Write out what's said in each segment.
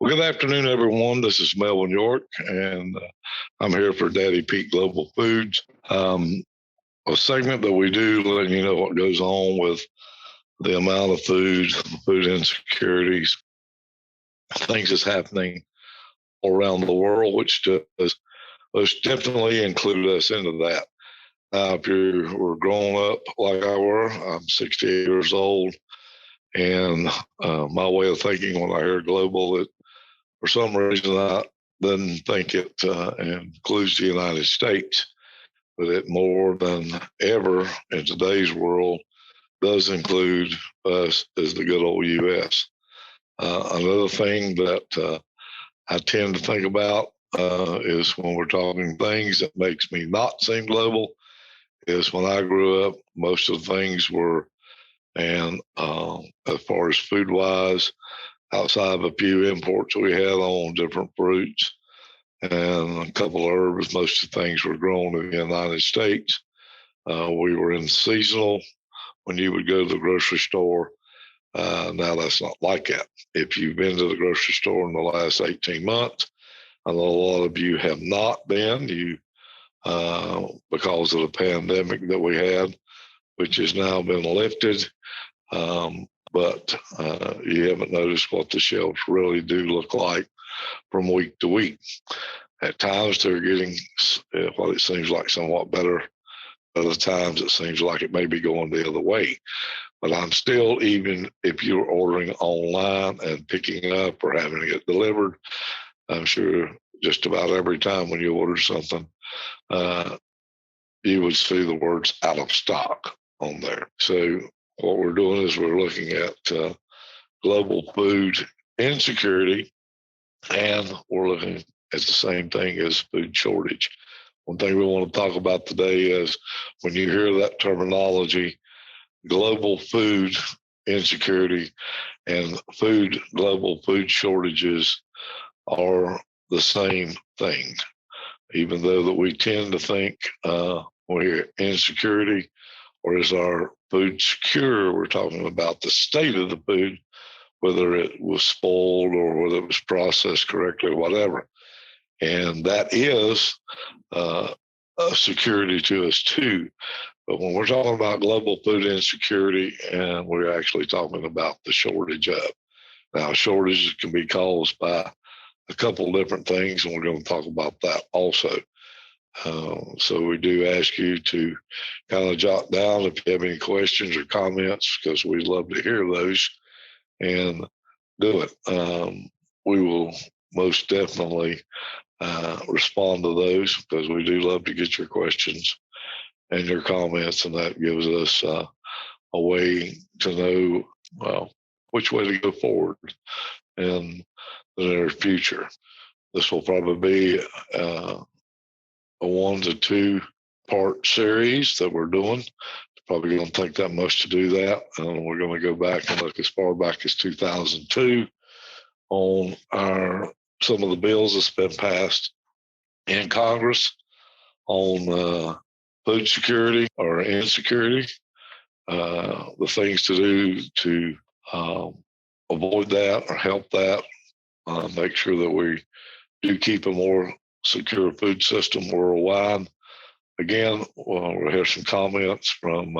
Well, good afternoon, everyone. This is Melvin York, and I'm here for Daddy Pete Global Foods, a segment that we do letting you know what goes on with the amount of food insecurities, things that's happening all around the world, which does most definitely include us into that. If you were growing up like I were, I'm 68 years old, and my way of thinking when I hear global, it for some reason, I didn't think it includes the United States, but it more than ever in today's world does include us as the good old U.S. Another thing that I tend to think about is when we're talking things that makes me not seem global is when I grew up, most of the things were, and as far as food wise, outside of a few imports we had on different fruits and a couple of herbs, most of the things were grown in the United States. We were in seasonal when you would go to the grocery store. Now that's not like that. If you've been to the grocery store in the last 18 months, I know a lot of you have not been, because of the pandemic that we had, which has now been lifted. But you haven't noticed what the shelves really do look like from week to week. At times they're getting what it seems like somewhat better. Other times it seems like it may be going the other way. But I'm still, even if you're ordering online and picking up or having it delivered, I'm sure just about every time when you order something, you would see the words out of stock on there. So what we're doing is we're looking at global food insecurity, and we're looking at the same thing as food shortage. One thing we want to talk about today is when you hear that terminology, global food insecurity and global food shortages are the same thing, even though that we tend to think we're insecurity or is our food secure, we're talking about the state of the food, whether it was spoiled or whether it was processed correctly or whatever. And that is a security to us too. But when we're talking about global food insecurity, and we're actually talking about the shortage of. Now, shortages can be caused by a couple of different things, and we're going to talk about that also. So we do ask you to kind of jot down if you have any questions or comments, because we'd love to hear those and do it. We will most definitely respond to those because we do love to get your questions and your comments, and that gives us a way to know, well, which way to go forward in the near future. This will probably be a 1 to 2 part series that we're doing. It's probably going to take that much to do that. And we're going to go back and look as far back as 2002 on some of the bills that's been passed in Congress on food security or insecurity, the things to do to avoid that or help that, make sure that we do keep a more secure food system worldwide. Again, we'll hear some comments from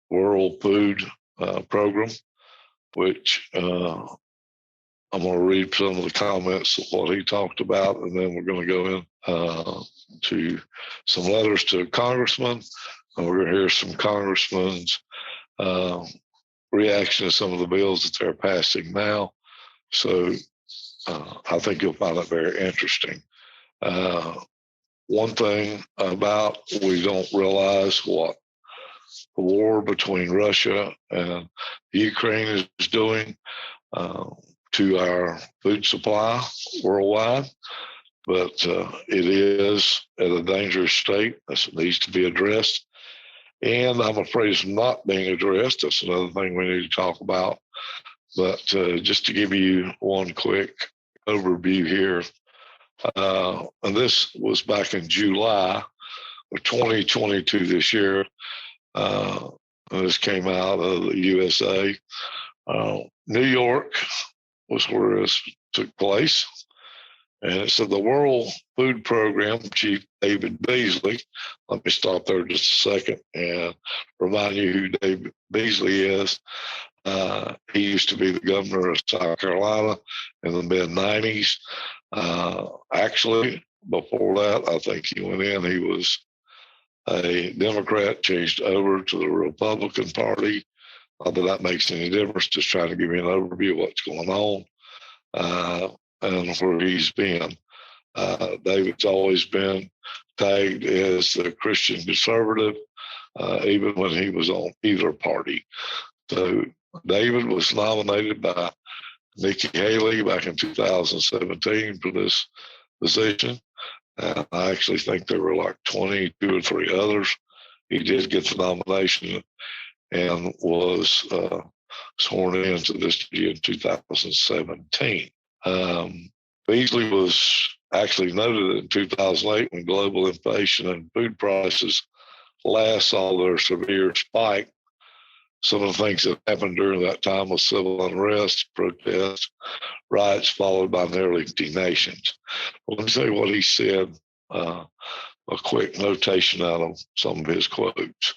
World Food Program, which I'm going to read some of the comments of what he talked about, and then we're going to go in to some letters to congressmen, and we're going to hear some congressmen's reaction to some of the bills that they're passing now. So I think you'll find it very interesting. One thing about we don't realize what the war between Russia and Ukraine is doing to our food supply worldwide, but it is at a dangerous state. This needs to be addressed, and I'm afraid it's not being addressed. That's another thing we need to talk about. But just to give you one quick overview here, and this was back in July of 2022 this year. This came out of the USA. New York was where this took place. And it said the World Food Program Chief David Beasley. Let me stop there just a second and remind you who David Beasley is. He used to be the governor of South Carolina in the mid-90s. Actually, before that, I think he went in, he was a Democrat, changed over to the Republican Party. Not that that makes any difference, just trying to give you an overview of what's going on and where he's been. David's always been tagged as the Christian conservative, even when he was on either party. So David was nominated by Nikki Haley back in 2017 for this position. I actually think there were like 22 or 3 others. He did get the nomination and was sworn into this year in 2017. Beasley was actually noted in 2008 when global inflation and food prices last saw their severe spike. Some of the things that happened during that time was civil unrest, protests, riots, followed by nearly empty nations. Let me say what he said, a quick notation out of some of his quotes.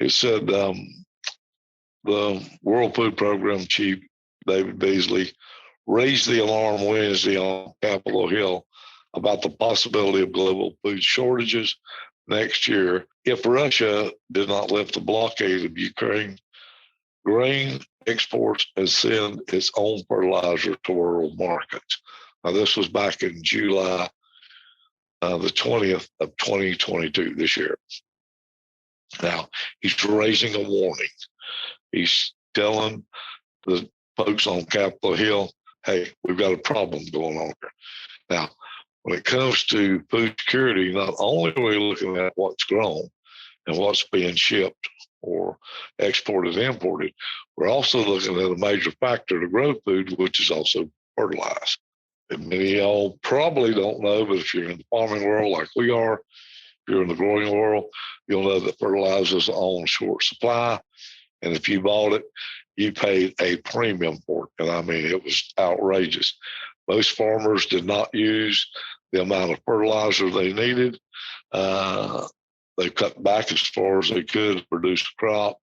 He said, the World Food Program Chief, David Beasley, raised the alarm Wednesday on Capitol Hill about the possibility of global food shortages next year if Russia did not lift the blockade of Ukraine, grain exports, and send its own fertilizer to world markets. Now, this was back in July the 20th of 2022, this year. Now, he's raising a warning. He's telling the folks on Capitol Hill, hey, we've got a problem going on here. Now, when it comes to food security, not only are we looking at what's grown and what's being shipped or exported, imported, we're also looking at a major factor to grow food, which is also fertilizer. And many of y'all probably don't know, but if you're in the farming world like we are, if you're in the growing world, you'll know that fertilizer is on short supply. And if you bought it, you paid a premium for it. And I mean, it was outrageous. Most farmers did not use the amount of fertilizer they needed. They cut back as far as they could to produce a crop,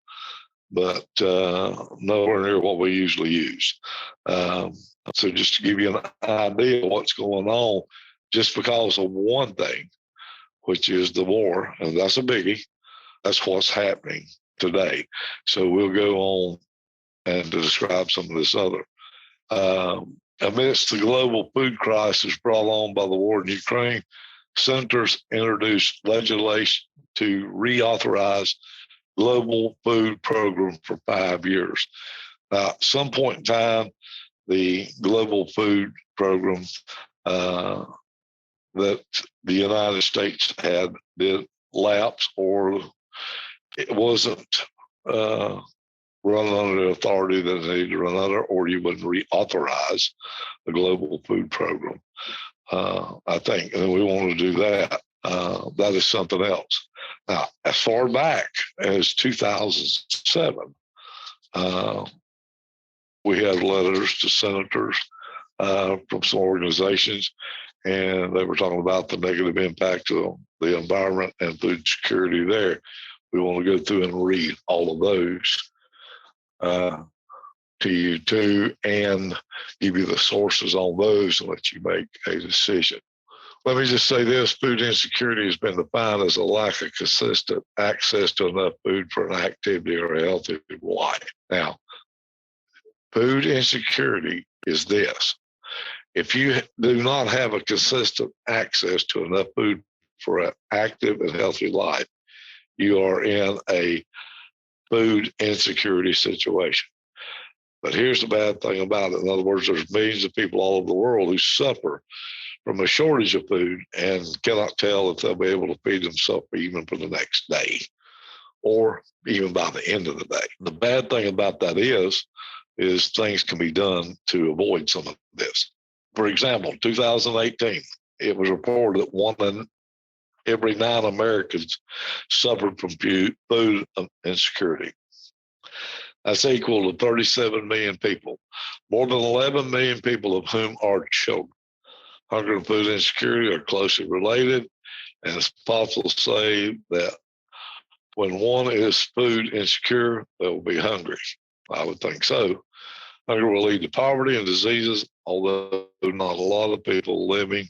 but nowhere near what we usually use. So just to give you an idea of what's going on, just because of one thing, which is the war, and that's a biggie, that's what's happening today. So we'll go on and to describe some of this other. Amidst the global food crisis brought on by the war in Ukraine, senators introduced legislation to reauthorize global food program for 5 years. Now, at some point in time, the global food program that the United States had did lapse, or it wasn't run under the authority that it needed to run under, or you wouldn't reauthorize the global food program. I think, and we want to do that. That is something else. Now, as far back as 2007, we had letters to senators from some organizations, and they were talking about the negative impact of the environment and food security there. We want to go through and read all of those to you too, and give you the sources on those and let you make a decision. Let me just say this: food insecurity has been defined as a lack of consistent access to enough food for an activity or a healthy life. Now, food insecurity is this: if you do not have a consistent access to enough food for an active and healthy life, you are in a food insecurity situation. But here's the bad thing about it. In other words, there's millions of people all over the world who suffer from a shortage of food and cannot tell if they'll be able to feed themselves even for the next day or even by the end of the day. The bad thing about that is things can be done to avoid some of this. For example, 2018, it was reported that 1 in every 9 Americans suffered from food insecurity. That's equal to 37 million people, more than 11 million people of whom are children. Hunger and food insecurity are closely related, and it's possible to say that when one is food insecure, they will be hungry. I would think so. Hunger will lead to poverty and diseases, although not a lot of people living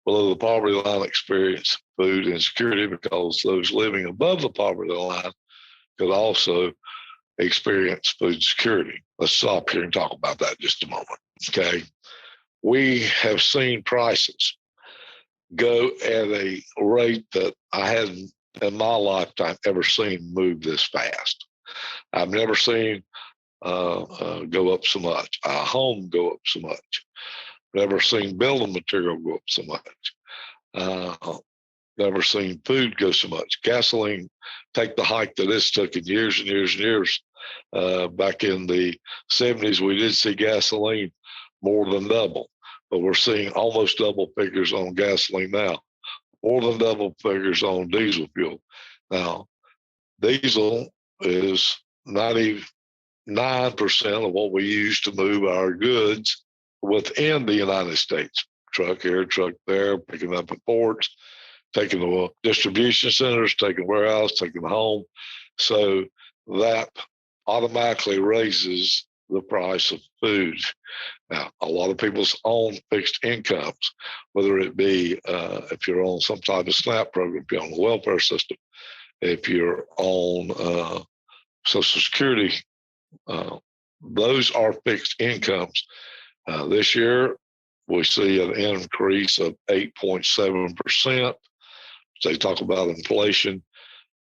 below the poverty line experience food insecurity, because those living above the poverty line could also experience food security. Let's stop here and talk about that just a moment. Okay. We have seen prices go at a rate that I hadn't in my lifetime ever seen move this fast. I've never seen go up so much. A home go up so much. Never seen building material go up so much. Never seen food go so much. Gasoline take the hike that it's took in years and years and years. Back in the 70s, we did see gasoline more than double, but we're seeing almost double figures on gasoline now, more than double figures on diesel fuel. Now, diesel is 99% of what we use to move our goods within the United States. Truck here, truck there, picking up at ports, taking to distribution centers, taking warehouse, taking home. So that automatically raises the price of food. Now, a lot of people's own fixed incomes, whether it be if you're on some type of SNAP program, if you're on the welfare system, if you're on Social Security, those are fixed incomes. This year, we see an increase of 8.7%. They talk about inflation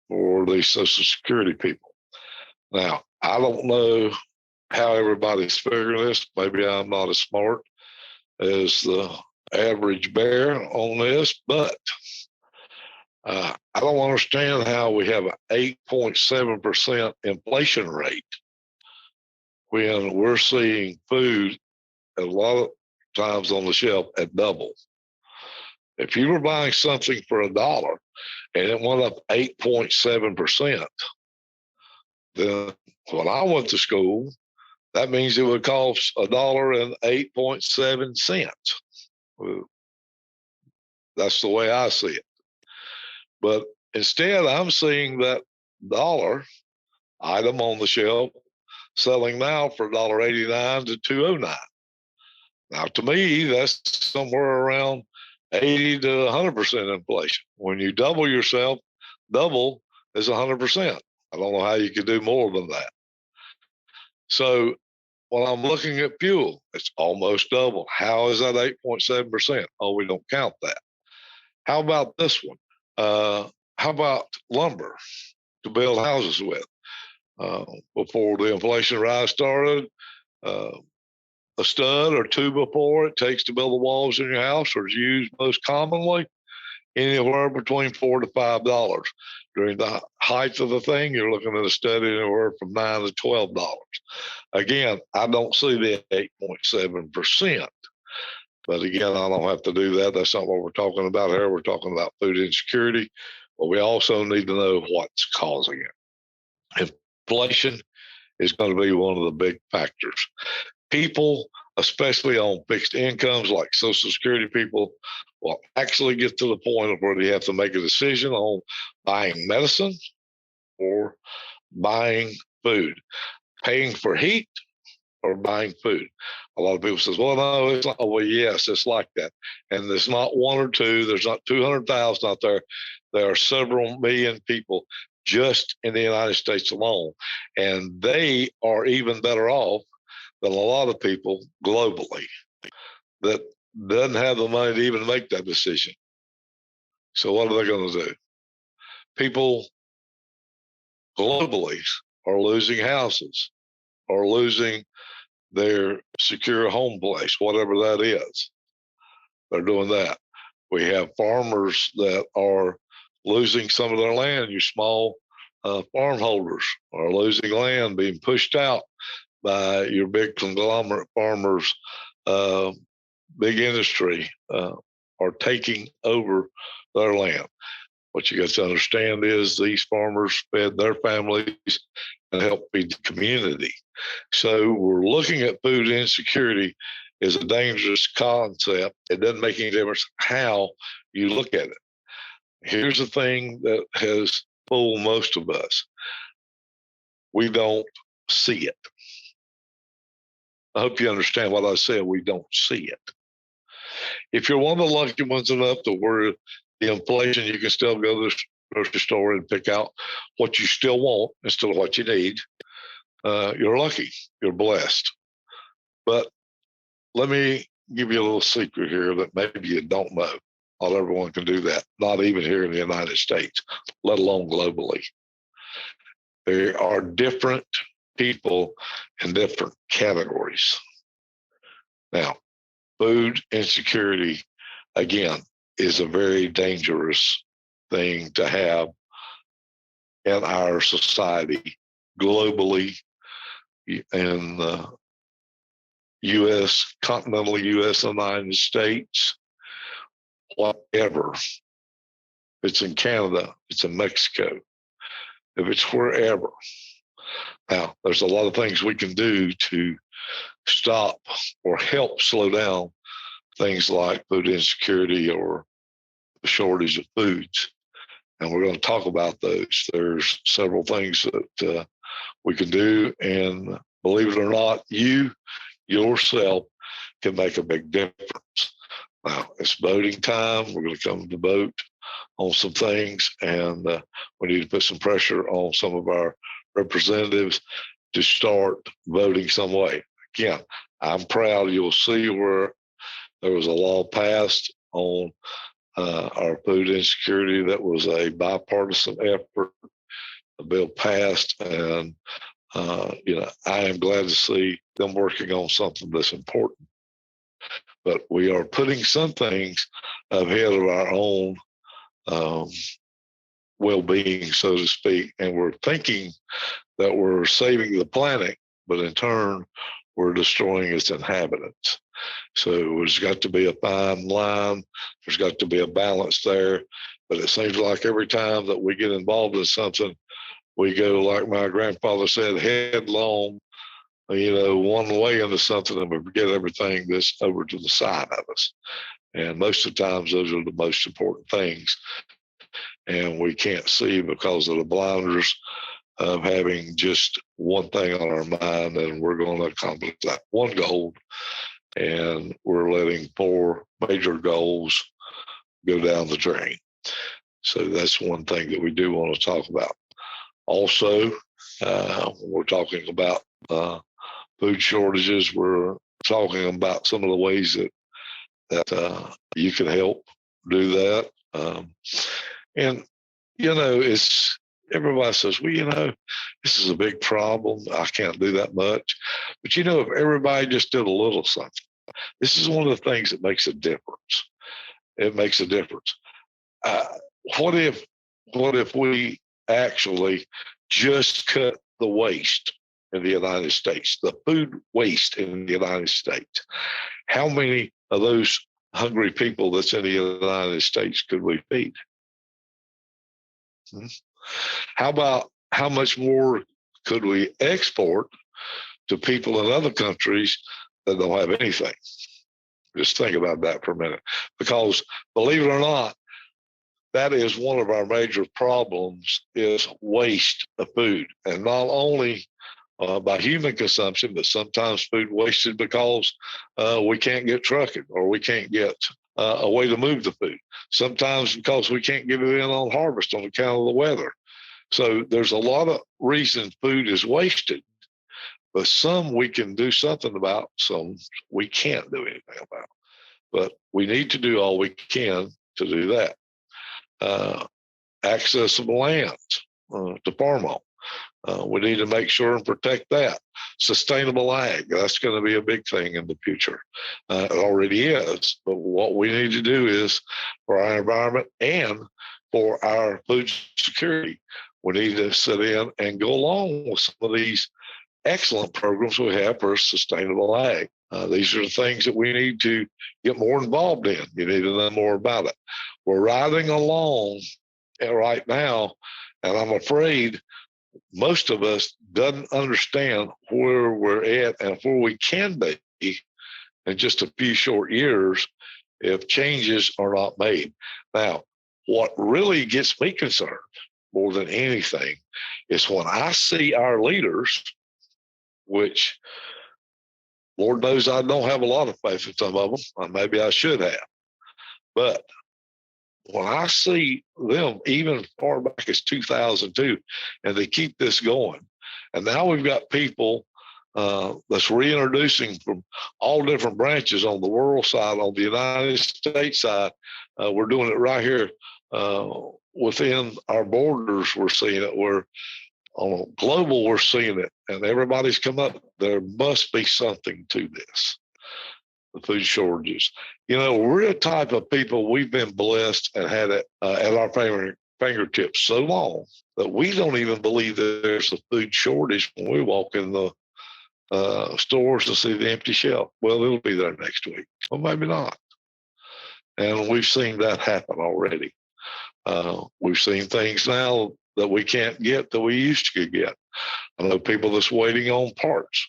for the Social Security people. Now, I don't know how everybody's figuring this. Maybe I'm not as smart as the average bear on this, but I don't understand how we have an 8.7% inflation rate when we're seeing food a lot of times on the shelf at double. If you were buying something for $1 and it went up 8.7%, then when I went to school, that means it would cost $1.08. Well, that's the way I see it. But instead, I'm seeing that dollar item on the shelf selling now for $1.89 to $2.09. Now, to me, that's somewhere around 80 to 100% inflation. When you double yourself, double is 100%. I don't know how you could do more than that. So when I'm looking at fuel, it's almost double. How is that 8.7%? Oh, we don't count that. How about this one? How about lumber to build houses with? Before the inflation rise started, a stud or two before it takes to build the walls in your house, or is used most commonly anywhere between $4 to $5. During the height of the thing, you're looking at a stud anywhere from $9 to $12. Again, I don't see the 8.7%. But again, I don't have to do that. That's not what we're talking about here. We're talking about food insecurity, but we also need to know what's causing it. Inflation is going to be one of the big factors. People, especially on fixed incomes like Social Security people, will actually get to the point of where they have to make a decision on buying medicine or buying food, paying for heat or buying food. A lot of people says, well, no, it's not. Oh, well, yes, it's like that. And there's not one or two. There's not 200,000 out there. There are several million people just in the United States alone. And they are even better off than a lot of people globally that doesn't have the money to even make that decision. So what are they going to do? People globally are losing houses, are losing their secure home place, whatever that is. They're doing that. We have farmers that are losing some of their land. Your small farm holders are losing land, being pushed out by your big conglomerate farmers. Big industry are taking over their land. What you got to understand is these farmers fed their families and helped feed the community. So we're looking at food insecurity as a dangerous concept. It doesn't make any difference how you look at it. Here's the thing that has fooled most of us. We don't see it. I hope you understand what I said. We don't see it. If you're one of the lucky ones enough to where the inflation, you can still go to the grocery store and pick out what you still want instead of what you need, you're lucky. You're blessed. But let me give you a little secret here that maybe you don't know. Not everyone can do that, not even here in the United States, let alone globally. There are different people in different categories. Now, food insecurity, again, is a very dangerous thing to have in our society globally, in the U.S., continental U.S., and United States, whatever. If it's in Canada, it's in Mexico, if it's wherever. Now, there's a lot of things we can do to stop or help slow down things like food insecurity or the shortage of foods. And we're going to talk about those. There's several things that we can do. And believe it or not, you yourself can make a big difference. Now, it's voting time. We're going to come to vote on some things, and we need to put some pressure on some of our representatives to start voting some way. Again, I'm proud. You'll see where there was a law passed on our food insecurity that was a bipartisan effort. A bill passed, and I am glad to see them working on something that's important. But we are putting some things ahead of our own well-being, so to speak, and we're thinking that we're saving the planet, but in turn, we're destroying its inhabitants. So there's got to be a fine line. There's got to be a balance there. But it seems like every time that we get involved in something, we go, like my grandfather said, headlong, one way into something, and we forget everything that's over to the side of us. And most of the times, those are the most important things. And we can't see because of the blinders of having just one thing on our mind, and we're going to accomplish that one goal. And we're letting 4 major goals go down the drain. So that's one thing that we do want to talk about. Also, we're talking about food shortages. We're talking about some of the ways that you can help do that. It's everybody says, well, this is a big problem. I can't do that much. But, if everybody just did a little something, this is one of the things that makes a difference. It makes a difference. What if we actually just cut the waste in the United States, the food waste in the United States? How many of those hungry people that's in the United States could we feed? How much more could we export to people in other countries that don't have anything? Just think about that for a minute, because believe it or not, that is one of our major problems, is waste of food. And not only by human consumption, but sometimes food wasted because we can't get trucking, or we can't get a way to move the food. Sometimes because we can't get it in on harvest on account of the weather. So there's a lot of reasons food is wasted, but some we can do something about, some we can't do anything about. But we need to do all we can to do that. Accessible lands to farm on. We need to make sure and protect that. Sustainable ag, that's going to be a big thing in the future. It already is. But what we need to do is, for our environment and for our food security, we need to sit in and go along with some of these excellent programs we have for sustainable ag. These are the things that we need to get more involved in. You need to know more about it. We're riding along right now, and I'm afraid most of us doesn't understand where we're at and where we can be in just a few short years if changes are not made. Now, what really gets me concerned more than anything is when I see our leaders, which Lord knows I don't have a lot of faith in some of them, or maybe I should have, but when I see them even far back as 2002, and they keep this going, and now we've got people that's reintroducing from all different branches on the world side, on the United States side. We're doing it right here within our borders. We're seeing it. We're on global. We're seeing it, and everybody's come up. There must be something to this. The food shortages. You know, we're the type of people, we've been blessed and had it at our fingertips so long that we don't even believe that there's a food shortage when we walk in the stores and see the empty shelf. Well, it'll be there next week. Well, maybe not. And we've seen that happen already. We've seen things now that we can't get that we used to get. I know people that's waiting on parts,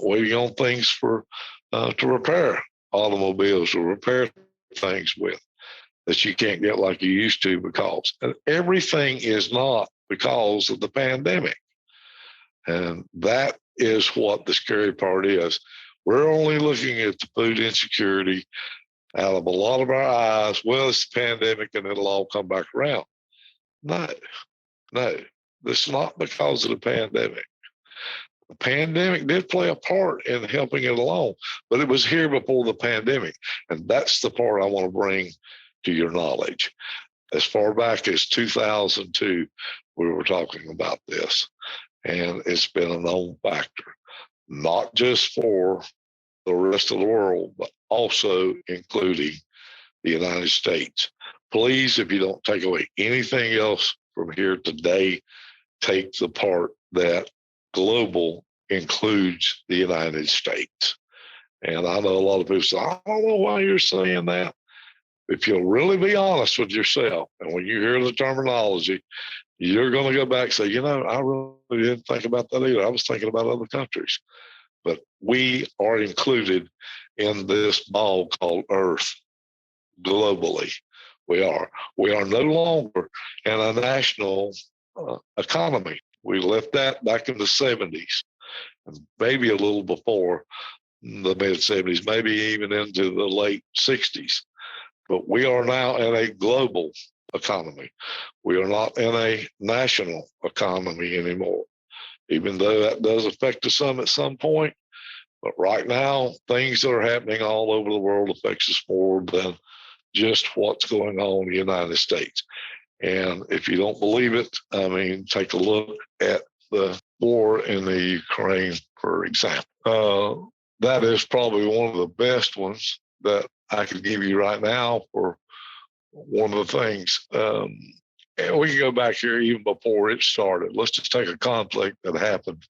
waiting on things for to repair automobiles or repair things with that you can't get like you used to because everything is not because of the pandemic. And that is what the scary part is. We're only looking at the food insecurity out of a lot of our eyes. Well, it's the pandemic and it'll all come back around. No, it's not because of the pandemic. The pandemic did play a part in helping it along, but it was here before the pandemic. And that's the part I want to bring to your knowledge. As far back as 2002, we were talking about this, and it's been a known factor, not just for the rest of the world, but also including the United States. Please, if you don't take away anything else from here today, take the part that global includes the United States. And I know a lot of people say, I don't know why you're saying that. If you'll really be honest with yourself, and when you hear the terminology, you're going to go back and say, you know, I really didn't think about that either. I was thinking about other countries. But we are included in this ball called Earth globally. We are. We are no longer in a national economy. We left that back in the 70s, and maybe a little before the mid 70s, maybe even into the late 60s. But we are now in a global economy. We are not in a national economy anymore, even though that does affect us some at some point. But right now, things that are happening all over the world affects us more than just what's going on in the United States. And if you don't believe it, I mean, take a look at the war in the Ukraine, for example. That is probably one of the best ones that I could give you right now for one of the things. And we can go back here even before it started. Let's just take a conflict that happened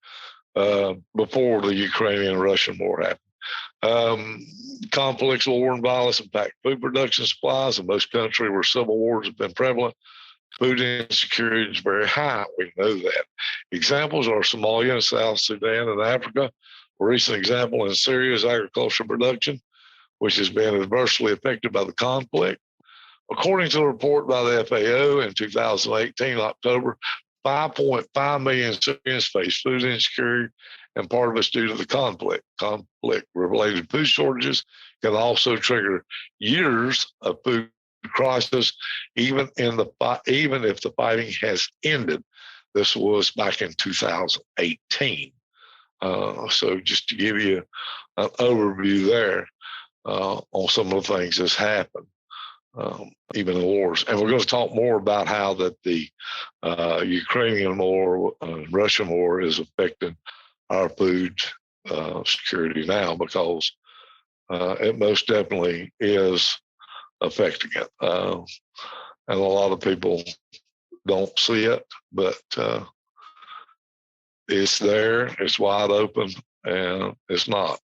before the Ukrainian-Russian war happened. Conflicts, war, and violence impact food production supplies in most countries where civil wars have been prevalent. Food insecurity is very high. We know that. Examples are Somalia and South Sudan and Africa. A recent example in Syria is agricultural production, which has been adversely affected by the conflict. According to a report by the FAO in 2018, October, 5.5 million Syrians face food insecurity, and part of it's due to the conflict. Conflict-related food shortages can also trigger years of food crisis, even if the fighting has ended. This was back in 2018. So just to give you an overview there on some of the things that's happened. Even the wars. And we're going to talk more about how that the Ukrainian war, Russian war is affecting our food security now, because it most definitely is affecting it. And a lot of people don't see it, but it's there, it's wide open, and it's not.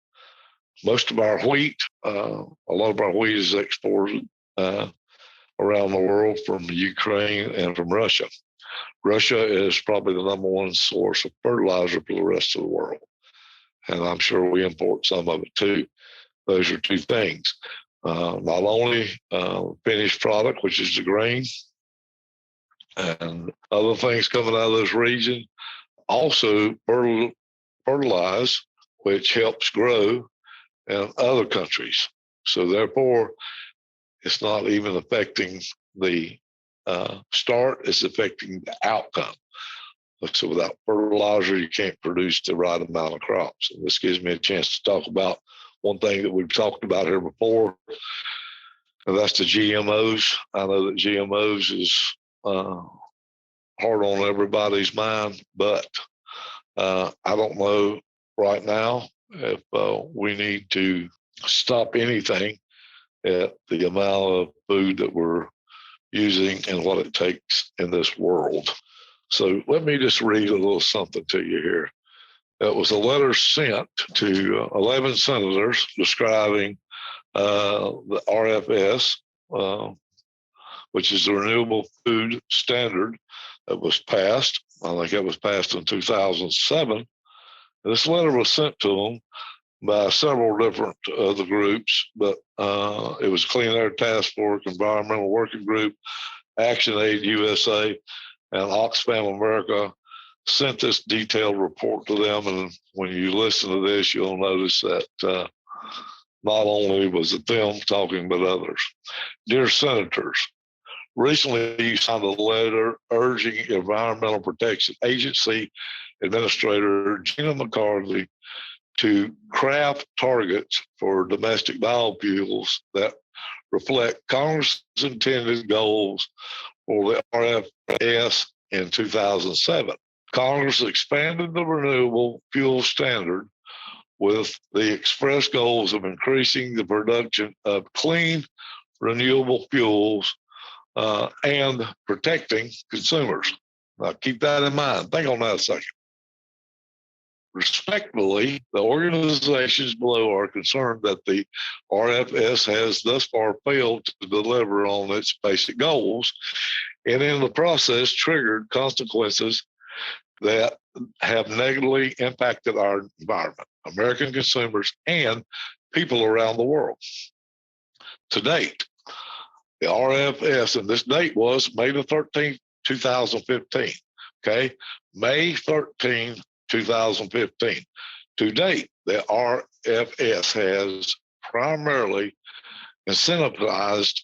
Most of our wheat, a lot of our wheat is exported. around the world from Ukraine and from Russia. Russia is probably the number one source of fertilizer for the rest of the world. And I'm sure we import some of it too. Those are two things. Not only finished product, which is the grain, and other things coming out of this region, also fertilize, which helps grow in other countries. So therefore, it's not even affecting the start, it's affecting the outcome. So without fertilizer, you can't produce the right amount of crops. And this gives me a chance to talk about one thing that we've talked about here before, and that's the GMOs. I know that GMOs is hard on everybody's mind, but I don't know right now if we need to stop anything at the amount of food that we're using and what it takes in this world. So let me just read a little something to you here. It was a letter sent to 11 senators describing the RFS, which is the Renewable Food Standard that was passed. I think it was passed in 2007. This letter was sent to them by several different other groups, but it was Clean Air Task Force, Environmental Working Group, Action Aid USA, and Oxfam America sent this detailed report to them. And when you listen to this, you'll notice that not only was it them talking, but others. Dear Senators, recently you signed a letter urging Environmental Protection Agency Administrator Gina McCarthy to craft targets for domestic biofuels that reflect Congress' intended goals for the RFS in 2007. Congress expanded the renewable fuel standard with the express goals of increasing the production of clean, renewable fuels and protecting consumers. Now, keep that in mind. Think on that a second. Respectfully, the organizations below are concerned that the RFS has thus far failed to deliver on its basic goals, and in the process triggered consequences that have negatively impacted our environment, American consumers, and people around the world. To date, the RFS, and this date was May the 13th, 2015, okay? May 13th, 2015. To date, the RFS has primarily incentivized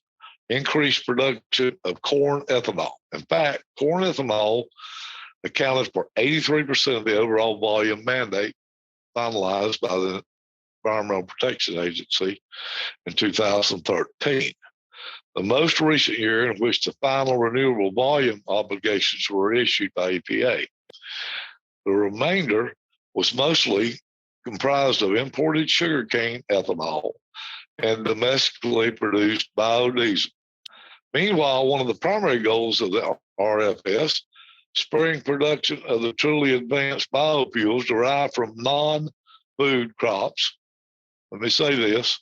increased production of corn ethanol. In fact, corn ethanol accounted for 83% of the overall volume mandate finalized by the Environmental Protection Agency in 2013. The most recent year in which the final renewable volume obligations were issued by EPA. The remainder was mostly comprised of imported sugarcane ethanol and domestically produced biodiesel. Meanwhile, one of the primary goals of the RFS, spurring production of the truly advanced biofuels derived from non-food crops. Let me say this,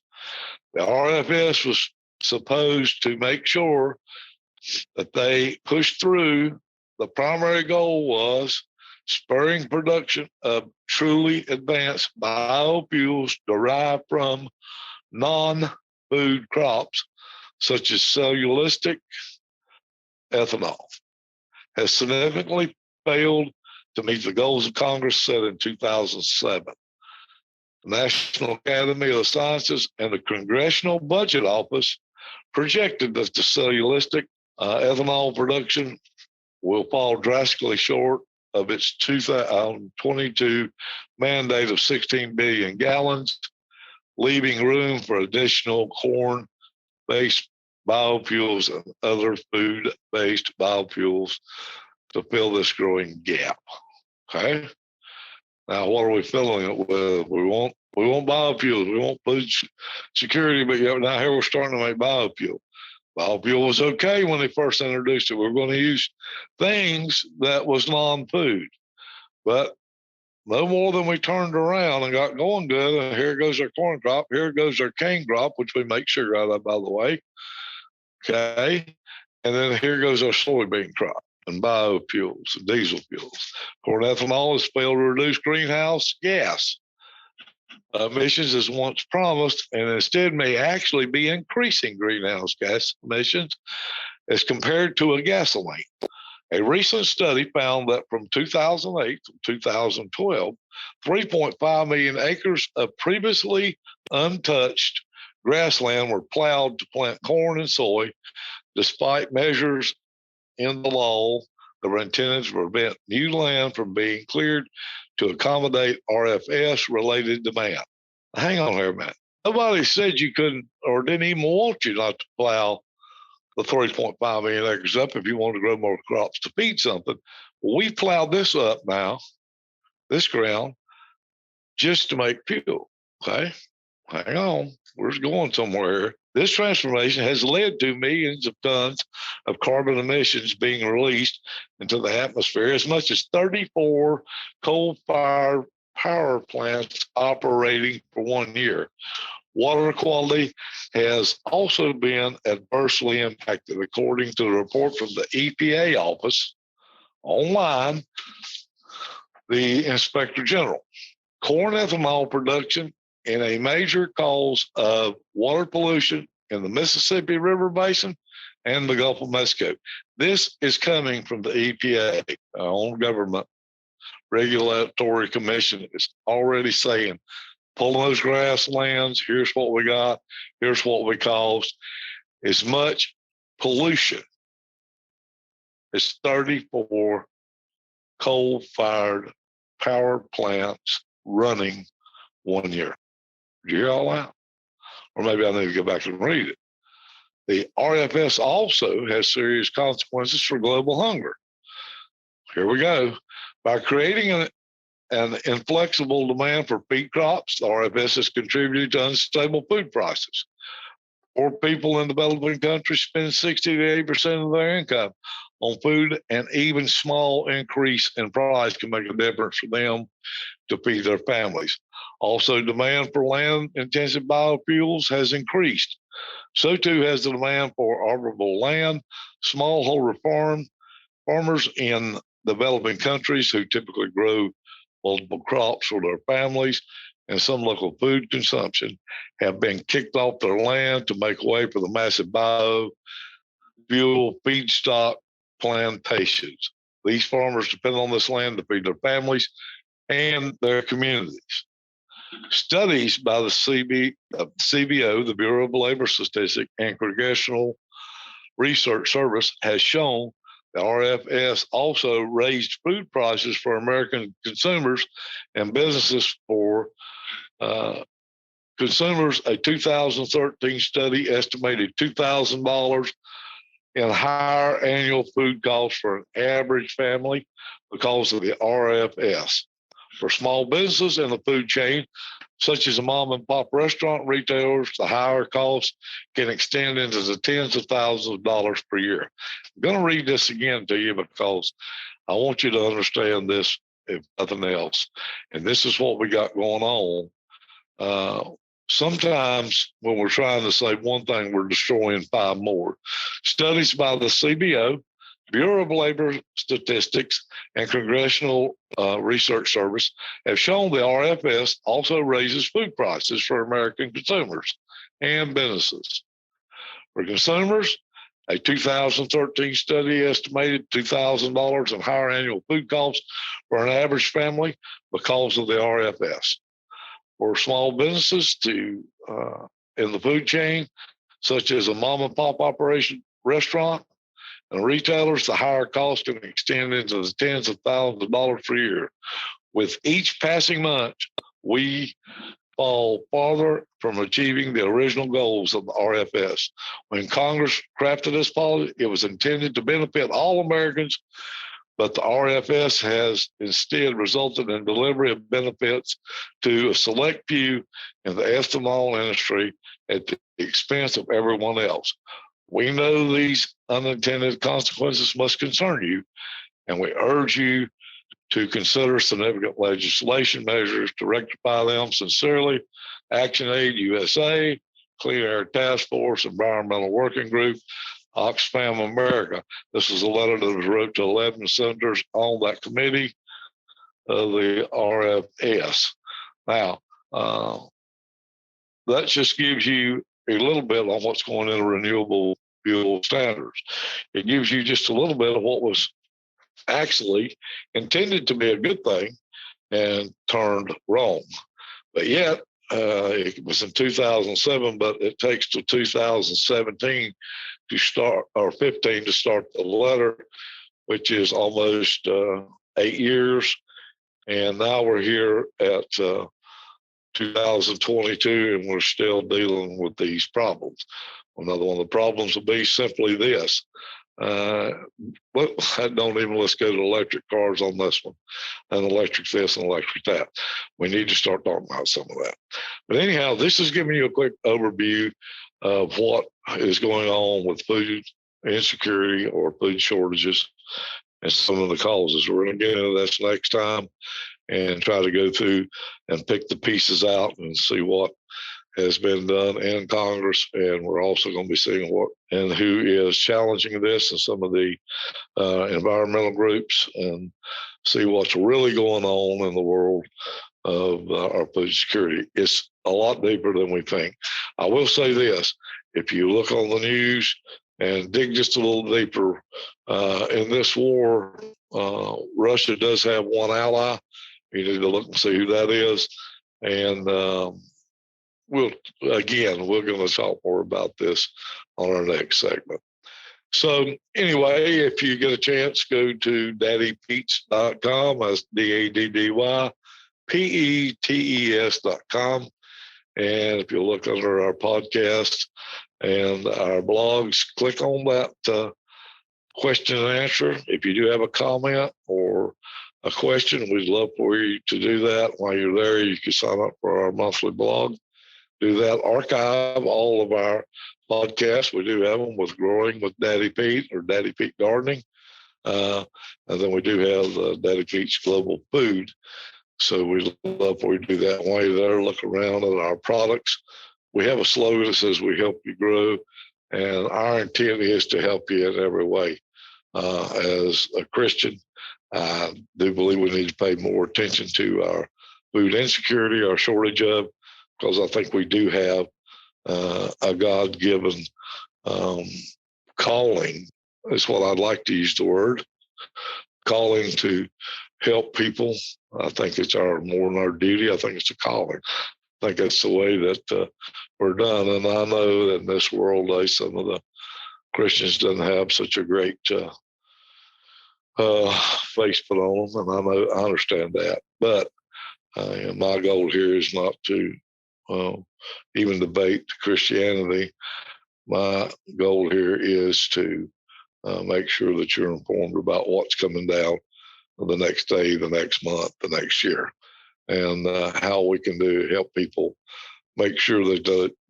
the RFS was supposed to make sure that they pushed through. The primary goal was spurring production of truly advanced biofuels derived from non-food crops, such as cellulosic ethanol, has significantly failed to meet the goals of Congress set in 2007. The National Academy of Sciences and the Congressional Budget Office projected that the cellulosic ethanol production will fall drastically short of its 2022 mandate of 16 billion gallons, leaving room for additional corn-based biofuels and other food-based biofuels to fill this growing gap. Okay. Now, what are we filling it with? We want biofuels. We want food security, but now here we're starting to make biofuel. Biofuel was okay when they first introduced it. We're going to use things that was non-food, but no more than we turned around and got going good. And here goes our corn crop. Here goes our cane crop, which we make sugar out of, by the way. Okay. And then here goes our soybean crop and biofuels and diesel fuels. Corn ethanol has failed to reduce greenhouse gas emissions as once promised, and instead may actually be increasing greenhouse gas emissions as compared to a gasoline. A recent study found that from 2008 to 2012, 3.5 million acres of previously untouched grassland were plowed to plant corn and soy, despite measures in the law that were intended to prevent new land from being cleared to accommodate RFS related demand. Hang on here, man. Nobody said you couldn't or didn't even want you not to plow the 3.5 million acres up if you want to grow more crops to feed something. Well, we plowed this up now, this ground, just to make fuel. Okay, hang on, we're going somewhere. This transformation has led to millions of tons of carbon emissions being released into the atmosphere, as much as 34 coal-fired power plants operating for 1 year. Water quality has also been adversely impacted, according to the report from the EPA office online, the Inspector General. Corn ethanol production in a major cause of water pollution in the Mississippi River Basin and the Gulf of Mexico. This is coming from the EPA, our own government regulatory commission is already saying, pulling those grasslands, here's what we got, here's what we caused. As much pollution as 34 coal-fired power plants running 1 year. Did you hear all that? Or maybe I need to go back and read it. The RFS also has serious consequences for global hunger. Here we go. By creating an inflexible demand for feed crops, the RFS has contributed to unstable food prices. Poor people in developing countries spend 60 to 80% of their income on food, and even small increase in price can make a difference for them to feed their families. Also, demand for land-intensive biofuels has increased. So too has the demand for arborable land. Smallholder farmers in developing countries who typically grow multiple crops for their families and some local food consumption have been kicked off their land to make way for the massive biofuel feedstock plantations. These farmers depend on this land to feed their families and their communities. Studies by the CBO, the Bureau of Labor Statistics, and Congressional Research Service has shown the RFS also raised food prices for American consumers and businesses for consumers. A 2013 study estimated $2,000 in higher annual food costs for an average family because of the RFS. For small businesses in the food chain, such as a mom and pop restaurant retailers, the higher costs can extend into the tens of thousands of dollars per year. I'm going to read this again to you because I want you to understand this, if nothing else. And this is what we got going on. Sometimes when we're trying to say one thing, we're destroying five more. Studies by the CBO, Bureau of Labor Statistics, and Congressional Research Service have shown the RFS also raises food prices for American consumers and businesses. For consumers, a 2013 study estimated $2,000 in higher annual food costs for an average family because of the RFS. For small businesses in the food chain, such as a mom and pop operation restaurant, and retailers, the higher cost can extend into the tens of thousands of dollars per year. With each passing month, we fall farther from achieving the original goals of the RFS. When Congress crafted this policy, it was intended to benefit all Americans, but the RFS has instead resulted in delivery of benefits to a select few in the ethanol industry at the expense of everyone else. We know these unintended consequences must concern you, and we urge you to consider significant legislation measures to rectify them. Sincerely, ActionAid USA, Clean Air Task Force, Environmental Working Group. Oxfam America. This is a letter that was wrote to 11 senators on that committee of the RFS. Now, that just gives you a little bit on what's going in renewable fuel standards. It gives you just a little bit of what was actually intended to be a good thing and turned wrong. But yet, it was in 2007, but it takes till 2017 to start, or 15 to start the letter, which is almost 8 years. And now we're here at 2022, and we're still dealing with these problems. Another one of the problems will be simply this. Let's go to electric cars on this one, and electric this and electric that. We need to start talking about some of that. But anyhow, this is giving you a quick overview of what is going on with food insecurity or food shortages and some of the causes. We're going to get into this next time and try to go through and pick the pieces out and see what has been done in Congress. And we're also going to be seeing what and who is challenging this and some of the environmental groups, and see what's really going on in the world of our food security. It's a lot deeper than we think. I will say this, if you look on the news and dig just a little deeper, in this war, Russia does have one ally. You need to look and see who that is. And we're going to talk more about this on our next segment. So anyway, if you get a chance, go to daddypeets.com. That's DADDYPETES.com. And if you look under our podcast and our blogs, click on that question and answer. If you do have a comment or a question, we'd love for you to do that. While you're there, you can sign up for our monthly blog. Do that. Archive all of our podcasts. We do have them with Growing with Daddy Pete or Daddy Pete Gardening. And then we do have Daddy Pete's Global Food. So we'd love for you to do that. While you're there, look around at our products. We have a slogan that says we help you grow. And our intent is to help you in every way. As a Christian, I do believe we need to pay more attention to our food insecurity, our shortage of, because I think we do have a God-given calling, is what I'd like to use the word, calling to help people. I think it's more than our duty. I think it's a calling. I think that's the way that we're done. And I know that in this world, some of the Christians doesn't have such a great face put on them, and I understand that. But my goal here is not to even debate Christianity. My goal here is to make sure that you're informed about what's coming down the next day, the next month, the next year, and how we can help people make sure they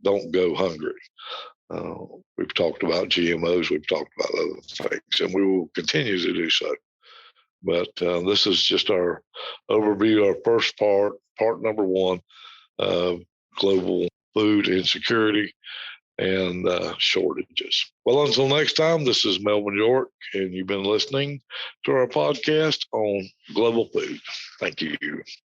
don't go hungry. We've talked about GMOs, we've talked about other things, and we will continue to do so. But this is just our overview, our first part number one of global food insecurity and shortages. Well, until next time, this is Melvin York, and you've been listening to our podcast on global food. Thank you.